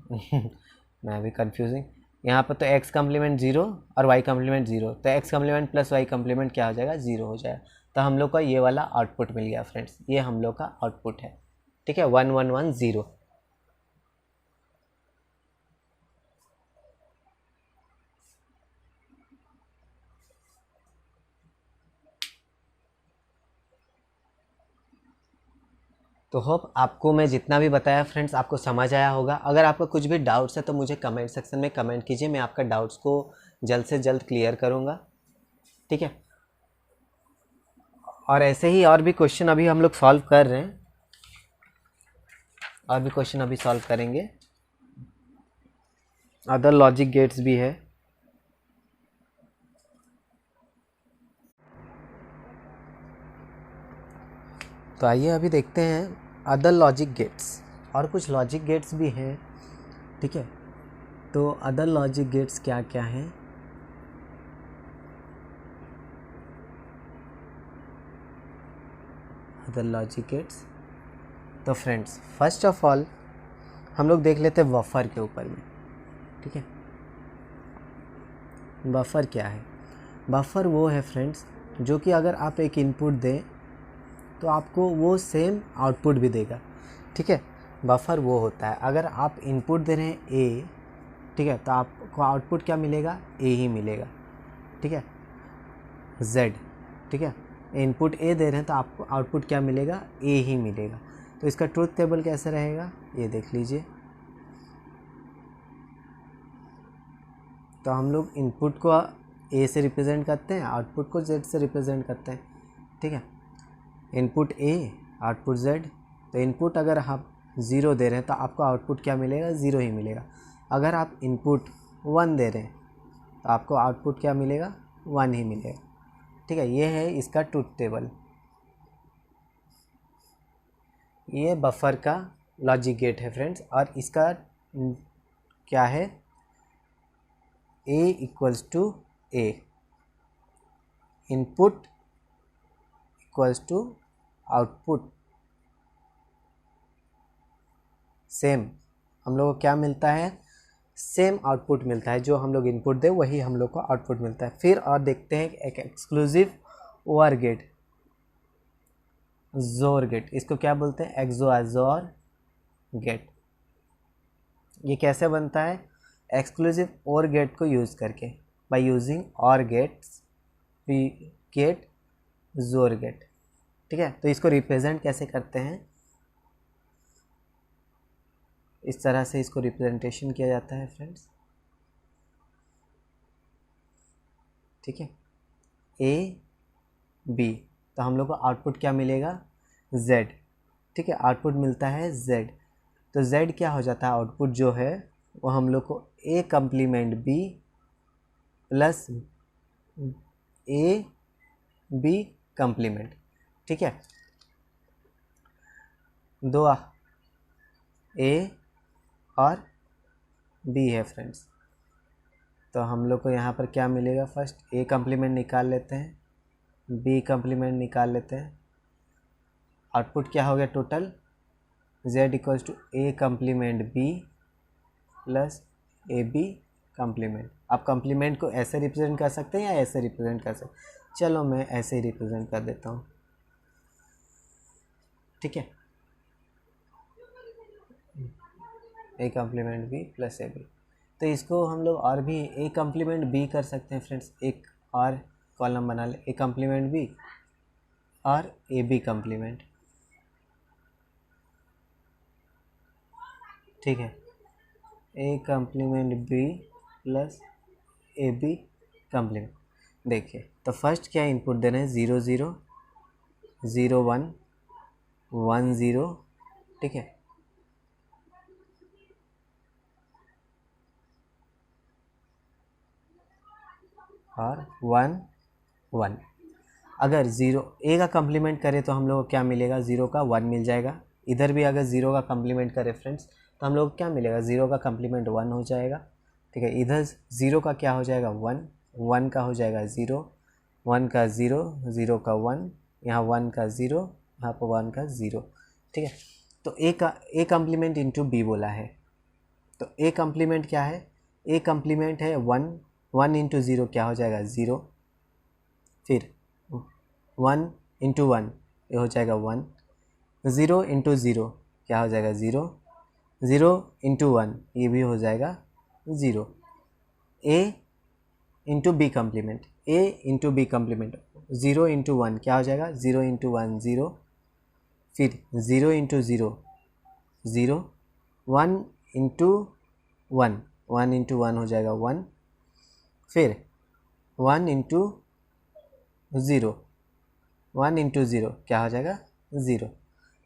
मैं अभी कन्फ्यूजिंग, यहाँ पर तो x कंप्लीमेंट 0 और y कंप्लीमेंट 0, तो x complement plus y complement क्या हो जाएगा 0 हो जाएगा। तो हम लोग का ये वाला आउटपुट मिल गया फ्रेंड्स, ये हम लोग का आउटपुट है, ठीक है, 1 1 1 0। तो होप आपको मैं जितना भी बताया फ्रेंड्स आपको समझ आया होगा। अगर आपका कुछ भी डाउट्स है तो मुझे कमेंट सेक्शन में कमेंट कीजिए, मैं आपका डाउट्स को जल्द से जल्द क्लियर करूँगा, ठीक है। और ऐसे ही और भी क्वेश्चन अभी हम लोग सॉल्व कर रहे हैं, और भी क्वेश्चन अभी सॉल्व करेंगे, अदर लॉजिक गेट्स भी है। तो आइए अभी देखते हैं अदर लॉजिक गेट्स, और कुछ लॉजिक गेट्स भी हैं, ठीक है। तो अदर लॉजिक गेट्स क्या क्या हैं, अदर लॉजिक गेट्स। तो फ्रेंड्स फर्स्ट ऑफ ऑल हम लोग देख लेते हैं बफर के ऊपर में, ठीक है। बफर क्या है, बफर वो है फ्रेंड्स जो कि अगर आप एक इनपुट दें तो आपको वो सेम आउटपुट भी देगा, ठीक है। बफर वो होता है, अगर आप इनपुट दे रहे हैं ए, ठीक है, तो आपको आउटपुट क्या मिलेगा, ए ही मिलेगा, ठीक है, जेड, ठीक है। इनपुट ए दे रहे हैं तो आपको आउटपुट क्या मिलेगा, ए ही मिलेगा। तो इसका ट्रुथ टेबल कैसे रहेगा, ये देख लीजिए। तो हम लोग इनपुट को ए से रिप्रेजेंट करते हैं, आउटपुट को जेड से रिप्रेजेंट करते हैं, ठीक है। Input A, output Z. तो इनपुट अगर आप 0 दे रहे हैं तो आपको आउटपुट क्या मिलेगा, 0 ही मिलेगा। अगर आप इनपुट 1 दे रहे हैं तो आपको आउटपुट क्या मिलेगा, 1 ही मिलेगा, ठीक है। ये है इसका ट्रुथ टेबल। ये बफर का लॉजिक गेट है फ्रेंड्स, और इसका क्या है, A equals to A, input equals to output. Same हम लोग को क्या मिलता है, सेम आउटपुट मिलता है, जो हम लोग इनपुट दे वही हम लोग को आउटपुट मिलता है। फिर और देखते हैं एक एक्सक्लूसिव ओआर गेट, जोर गेट, इसको क्या बोलते हैं, एक्सोजोर गेट। ये कैसे बनता है, एक्सक्लूसिव ओर गेट को यूज़ करके, बाय यूजिंग और गेट्स वी गेट जोर गेट, ठीक है। तो इसको रिप्रेजेंट कैसे करते हैं, इस तरह से इसको रिप्रेजेंटेशन किया जाता है फ्रेंड्स, ठीक है। ए बी, तो हम लोग को आउटपुट क्या मिलेगा, जेड, ठीक है, आउटपुट मिलता है जेड। तो जेड क्या हो जाता है, आउटपुट जो है वो हम लोग को A complement B plus A B complement, ठीक है। दो ए और बी है फ्रेंड्स, तो हम लोग को यहाँ पर क्या मिलेगा, फर्स्ट ए कम्प्लीमेंट निकाल लेते हैं, बी कम्प्लीमेंट निकाल लेते हैं। आउटपुट क्या हो गया total, z equals to A complement B plus A B complement. आप कम्प्लीमेंट को ऐसे रिप्रेजेंट कर सकते हैं या ऐसे रिप्रेजेंट कर सकते हैं, चलो मैं ऐसे ही रिप्रेजेंट कर देता हूँ, ठीक है। A complement B plus A B, तो इसको हम लोग और भी ए कम्प्लीमेंट बी कर सकते हैं फ्रेंड्स, एक और कॉलम बना ले, ए कम्प्लीमेंट बी और ए बी कम्प्लीमेंट, ठीक है। A complement B plus A B complement. देखिए तो फर्स्ट क्या इनपुट देना है, 0 0 0 1 1 0, ठीक है। और 1 1। अगर 0 ए का कम्प्लीमेंट करें तो हम लोग को क्या मिलेगा, 0 का 1 मिल जाएगा। इधर भी अगर 0 का कम्प्लीमेंट करें फ्रेंड्स तो हम लोग को क्या मिलेगा, 0 का कम्प्लीमेंट 1 हो जाएगा, ठीक है। इधर 0 का क्या हो जाएगा, 1 1 का हो जाएगा 0 1 का 0 0 का 1, यहाँ 1 का 0, यहाँ पर 1 का 0, ठीक है। तो ए कम्प्लीमेंट इंटू बी बोला है, तो ए कम्प्लीमेंट क्या है, ए कम्प्लीमेंट है 1 1 इंटू 0 क्या हो जाएगा 0, फिर 1 इंटू 1 ये हो जाएगा 1, 0 इंटू 0 क्या हो जाएगा 0, 0 इंटू 1 ये भी हो जाएगा 0। ए into B complement, A into B complement, 0 into 1 क्या हो जाएगा, 0 इंटू 1 0, फिर 0 इंटू 0 0, 1 इंटू 1 1 इंटू 1 हो जाएगा 1, फिर 1 इंटू 0 1 इंटू 0 क्या हो जाएगा 0,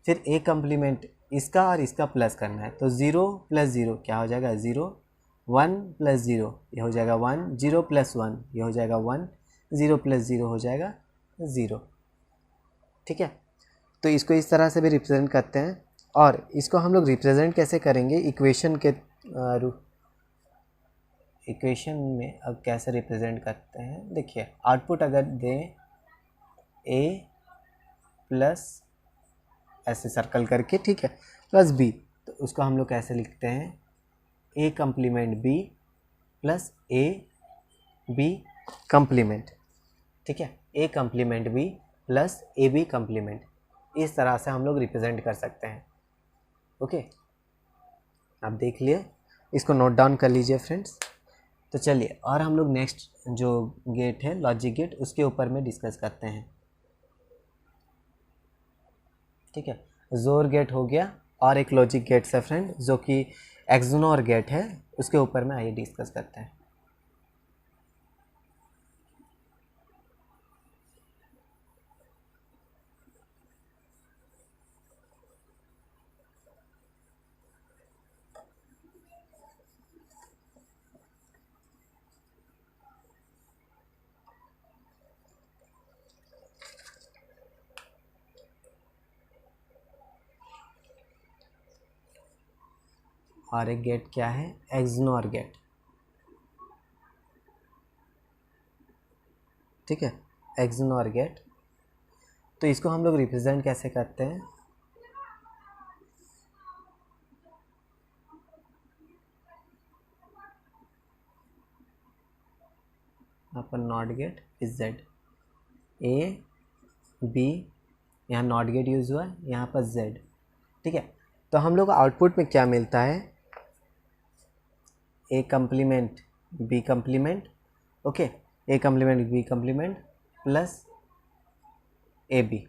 फिर ए कम्प्लीमेंट इसका और इसका प्लस करना है, तो 0 प्लस 0 क्या हो जाएगा 0, 1 प्लस 0 ये हो जाएगा 1, 0 प्लस 1 ये हो जाएगा 1, 0 प्लस 0 हो जाएगा 0, ठीक है। तो इसको इस तरह से भी रिप्रेजेंट करते हैं। और इसको हम लोग रिप्रेजेंट कैसे करेंगे, इक्वेशन के इक्वेशन में अब कैसे रिप्रेजेंट करते हैं, देखिए आउटपुट अगर दें a प्लस ऐसे सर्कल करके, ठीक है, प्लस b, तो उसको हम लोग कैसे लिखते हैं, a complement b plus a b complement, ठीक है। A complement B plus A B complement, इस तरह से हम लोग रिप्रेजेंट कर सकते हैं। ओके, आप देख लिए, इसको नोट डाउन कर लीजिए फ्रेंड्स। तो चलिए और हम लोग नेक्स्ट जो गेट है लॉजिक गेट, उसके ऊपर में डिस्कस करते हैं। ठीक है, जोर गेट हो गया और एक लॉजिक गेट्स है फ्रेंड जो कि एक्सोनोर गेट है, उसके ऊपर में आइए डिस्कस करते हैं। और एक गेट क्या है, एक्सोनोर गेट। ठीक है, एक्सोनोर गेट। तो इसको हम लोग रिप्रेजेंट कैसे करते हैं, यहाँ पर not gate is Z, A B, यहाँ नॉट गेट यूज हुआ, यहाँ पर जेड। ठीक है, तो हम लोग आउटपुट में क्या मिलता है, A complement B complement, okay, A complement B complement plus A B,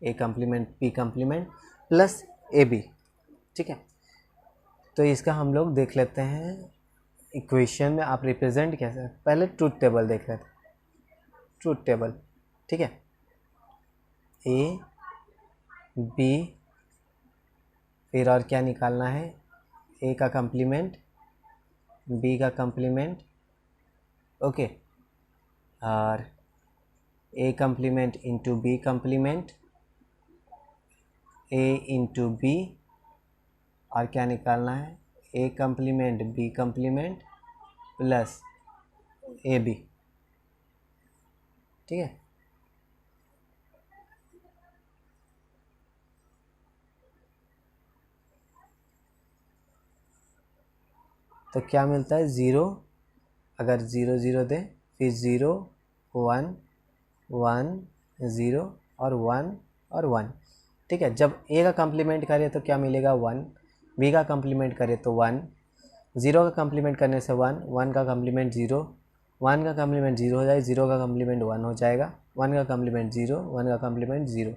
A complement B complement plus A B. ठीक है, तो इसका हम लोग देख लेते हैं इक्वेशन में आप रिप्रेजेंट कैसे, पहले ट्रूथ टेबल देख लेते हैं, ट्रूथ टेबल। ठीक है, ए बी, फिर और क्या निकालना है, ए का कम्प्लीमेंट बी का कम्प्लीमेंट, ओके, और A complement into B complement, A into B, और क्या निकालना है, A complement B complement plus A B. ठीक है, तो क्या मिलता है, ज़ीरो, अगर ज़ीरो ज़ीरो दें, फिर ज़ीरो वन वन ज़ीरो और वन और वन। ठीक है, जब ए का कम्प्लीमेंट करें तो क्या मिलेगा, वन, बी का कम्प्लीमेंट करें तो वन, ज़ीरो का कम्प्लीमेंट करने से वन, वन का कम्प्लीमेंट ज़ीरो, वन का कम्प्लीमेंट ज़ीरो हो जाएगा, ज़ीरो का कम्प्लीमेंट वन हो जाएगा, वन का कम्प्लीमेंट ज़ीरो, वन का कम्प्लीमेंट ज़ीरो।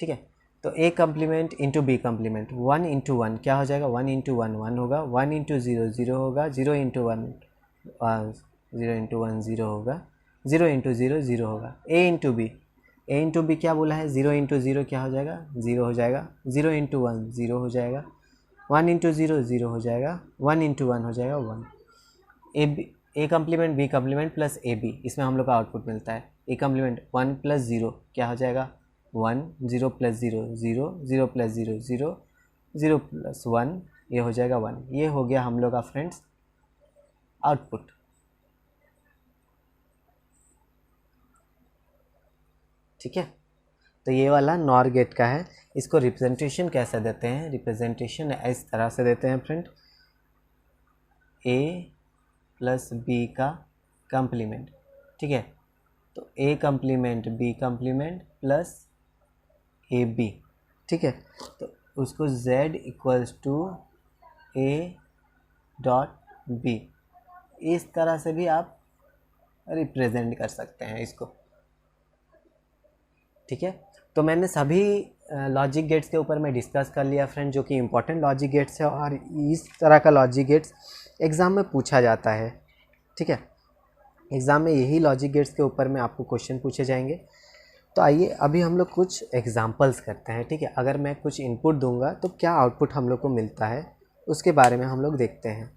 ठीक है, तो A complement into B complement, one into one क्या हो जाएगा, वन इंटू वन वन होगा, वन इंटू ज़ीरो ज़ीरो होगा, zero into one zero into one zero होगा, ज़ीरो इंटू ज़ीरो ज़ीरो होगा। A into B, A into B क्या बोला है, ज़ीरो इंटू ज़ीरो क्या हो जाएगा, ज़ीरो हो जाएगा, ज़ीरो इंटू वन ज़ीरो हो जाएगा, वन इंटू ज़ीरो ज़ीरो हो जाएगा, वन इंटू वन हो जाएगा one. A complement B complement plus A B, इसमें हम लोग का आउटपुट मिलता है, A complement one plus zero क्या हो जाएगा, one, zero plus zero zero, zero plus zero zero, zero plus one, ये हो जाएगा वन। ये हो गया हम लोग का फ्रेंड्स आउटपुट। ठीक है, तो ये वाला नॉर गेट का है। इसको रिप्रेजेंटेशन कैसे देते हैं, रिप्रेजेंटेशन इस तरह से देते हैं फ्रेंड, ए प्लस बी का कम्प्लीमेंट। ठीक है, तो A complement B complement plus A B. ठीक है, तो उसको z equals to A dot B, इस तरह से भी आप रिप्रेजेंट कर सकते हैं इसको। ठीक है, तो मैंने सभी लॉजिक गेट्स के ऊपर मैं डिस्कस कर लिया फ्रेंड, जो कि इम्पोर्टेंट लॉजिक गेट्स है और इस तरह का लॉजिक गेट्स एग्ज़ाम में पूछा जाता है। ठीक है, एग्ज़ाम में यही लॉजिक गेट्स के ऊपर में आपको क्वेश्चन पूछे जाएंगे। तो आइए अभी हम लोग कुछ एग्जांपल्स करते हैं। ठीक है, अगर मैं कुछ इनपुट दूंगा तो क्या आउटपुट हम लोग को मिलता है, उसके बारे में हम लोग देखते हैं।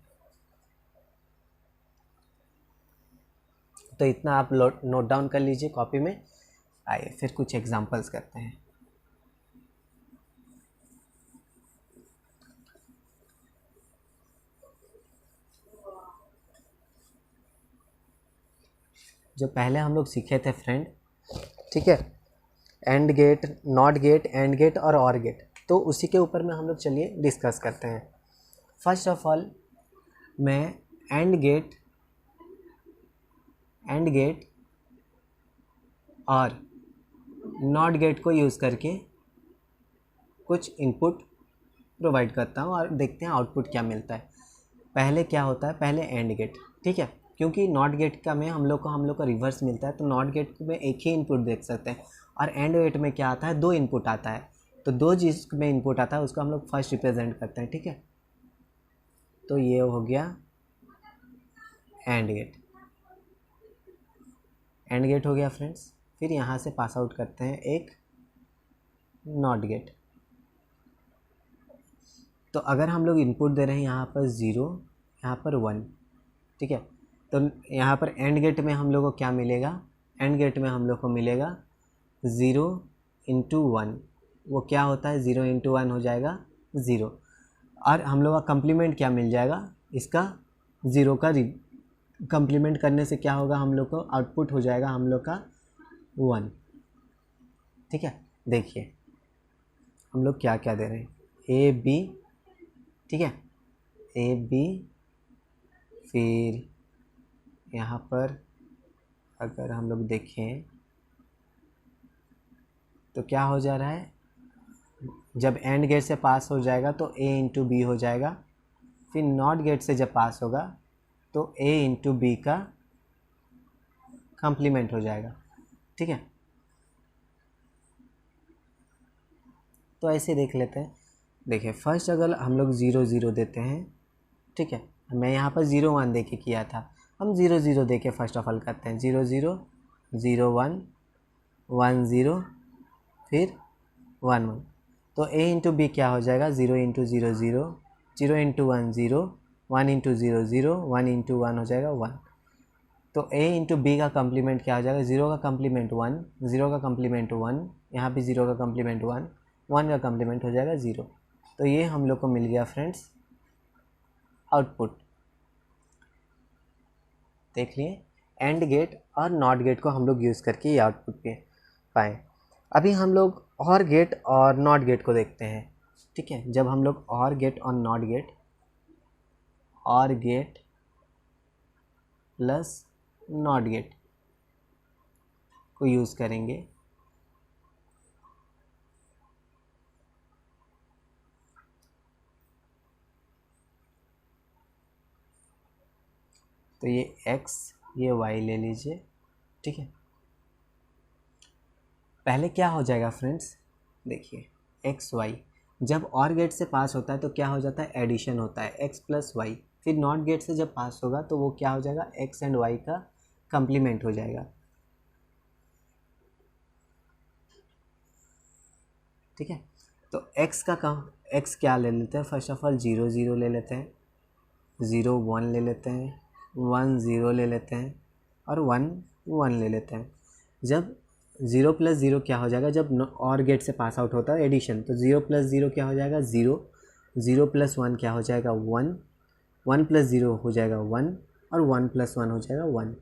तो इतना आप नोट डाउन कर लीजिए कॉपी में। आइए फिर कुछ एग्जांपल्स करते हैं। जो पहले हम लोग सीखे थे फ्रेंड, ठीक है, and gate, not gate, and gate और गेट, तो उसी के ऊपर में हम लोग चलिए डिस्कस करते हैं। फर्स्ट ऑफ ऑल मैं एंड गेट और नॉट गेट को यूज़ करके कुछ इनपुट प्रोवाइड करता हूँ और देखते हैं आउटपुट क्या मिलता है। पहले क्या होता है, पहले एंड गेट, ठीक है, क्योंकि नॉट गेट का में हम लोग को रिवर्स मिलता है, तो नॉट गेट में एक ही इनपुट देख सकते हैं, और एंड गेट में क्या आता है, 2 इनपुट आता है, तो 2 जिस में इनपुट आता है उसको हम लोग फर्स्ट रिप्रेजेंट करते हैं, ठीक है। तो ये हो गया एंड गेट, एंड गेट हो गया फ्रेंड्स। फिर यहाँ से पास आउट करते हैं एक नॉट गेट। तो अगर हम लोग इनपुट दे रहे हैं यहाँ पर 0, यहाँ पर 1, ठीक है, तो यहाँ पर एंड गेट में हम लोग को क्या मिलेगा, एंड गेट में हम लोग को मिलेगा 0 इंटू 1, वो क्या होता है, 0 इंटू 1 हो जाएगा 0, और हम लोग का कम्प्लीमेंट क्या मिल जाएगा, इसका 0 का कम्प्लीमेंट करने से क्या होगा, हम लोग को आउटपुट हो जाएगा हम लोग का 1, ठीक है। देखिए हम लोग क्या क्या दे रहे हैं, ए बी, ठीक है, ए बी, फिर यहाँ पर अगर हम लोग देखें तो क्या हो जा रहा है, जब एंड गेट से पास हो जाएगा तो a इंटू बी हो जाएगा, फिर नॉट गेट से जब पास होगा तो a इंटू बी का कम्प्लीमेंट हो जाएगा, ठीक है। तो ऐसे देख लेते हैं। देखिए फर्स्ट अगर हम लोग 0 0 देते हैं, ठीक है, मैं यहाँ पर 0 1 दे के किया था, हम 0 0 दे के फर्स्ट ऑफ ऑल करते हैं, 0 0 0 1 1 0 फिर 1 1, तो a इंटू बी क्या हो जाएगा, 0 इंटू 0 0, 0 इंटू 1 0, 1 इंटू 0 0, 1 इंटू 1 हो जाएगा 1, तो a इंटू बी का कम्प्लीमेंट क्या हो जाएगा, 0 का कम्प्लीमेंट 1, 0 का कम्प्लीमेंट 1, यहाँ पे 0 का कम्प्लीमेंट 1, 1 का कम्प्लीमेंट हो जाएगा 0। तो ये हम लोग को मिल गया फ्रेंड्स आउटपुट। देख लिए एंड गेट और नॉट गेट को हम लोग यूज़ करके ये आउटपुट पे पाएँ। अभी हम लोग और गेट और नॉट गेट को देखते हैं, ठीक है। जब हम लोग और गेट और नॉट गेट, और गेट प्लस नॉट गेट को यूज़ करेंगे तो ये x ये y ले लीजिए, ठीक है। पहले क्या हो जाएगा फ्रेंड्स, देखिए एक्स वाई जब और गेट से पास होता है तो क्या हो जाता है, एडिशन होता है x प्लस वाई, फिर नॉट गेट से जब पास होगा तो वो क्या हो जाएगा, x एंड y का कम्प्लीमेंट हो जाएगा, ठीक है। तो x क्या ले लेते हैं, फर्स्ट ऑफ ऑल 0 0 ले लेते हैं, 0 1 ले लेते हैं, 1 0 ले लेते हैं, और 1 1 ले लेते हैं। जब 0 प्लस 0 क्या हो जाएगा, जब और गेट से पास आउट होता है एडिशन, तो 0 प्लस 0 क्या हो जाएगा, 0, 0 प्लस 1 क्या हो जाएगा, 1, 1 प्लस 0 हो जाएगा 1, और 1 प्लस 1 हो जाएगा 1।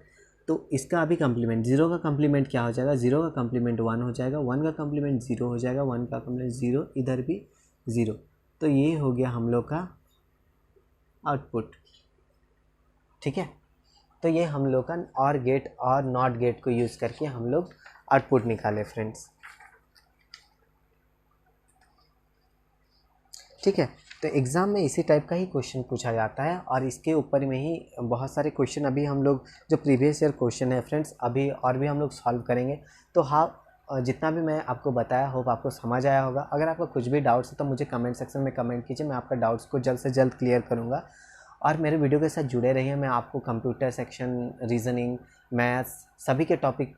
तो इसका अभी कम्प्लीमेंट 0 का कम्प्लीमेंट क्या हो जाएगा, 0 का कम्प्लीमेंट 1 हो जाएगा, 1 का कम्प्लीमेंट 0 हो जाएगा, 1 का कम्प्लीमेंट 0, इधर भी 0। तो ये हो गया हम लोग का आउटपुट, ठीक है। तो ये हम लोग का और गेट और नॉट गेट को यूज़ करके हम लोग आउटपुट निकाले फ्रेंड्स, ठीक है। तो एग्ज़ाम में इसी टाइप का ही क्वेश्चन पूछा जाता है, और इसके ऊपर में ही बहुत सारे क्वेश्चन अभी हम लोग जो प्रीवियस ईयर क्वेश्चन है फ्रेंड्स अभी और भी हम लोग सॉल्व करेंगे। तो हाँ, जितना भी मैं आपको बताया होप आपको समझ आया होगा। अगर आपका कुछ भी डाउट्स है तो मुझे कमेंट सेक्शन में कमेंट कीजिए, मैं आपका डाउट्स को जल्द से जल्द क्लियर करूँगा। और मेरे वीडियो के साथ जुड़े रहिए, मैं आपको कंप्यूटर सेक्शन, रीजनिंग, मैथ्स सभी के टॉपिक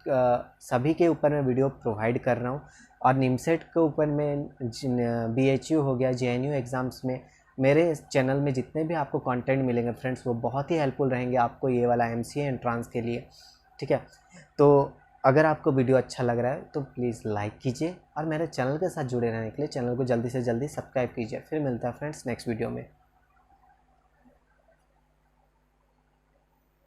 सभी के ऊपर मैं वीडियो प्रोवाइड कर रहा हूँ। और निमसेट के ऊपर में BHU हो गया, JNU एग्ज़ाम्स में मेरे चैनल में जितने भी आपको कंटेंट मिलेंगे फ्रेंड्स वो बहुत ही हेल्पफुल रहेंगे आपको ये वाला MCA एंट्रांस के लिए, ठीक है। तो अगर आपको वीडियो अच्छा लग रहा है तो प्लीज़ लाइक कीजिए, और मेरे चैनल के साथ जुड़े रहने के लिए चैनल को जल्दी से जल्दी सब्सक्राइब कीजिए। फिर मिलता है फ्रेंड्स नेक्स्ट वीडियो में।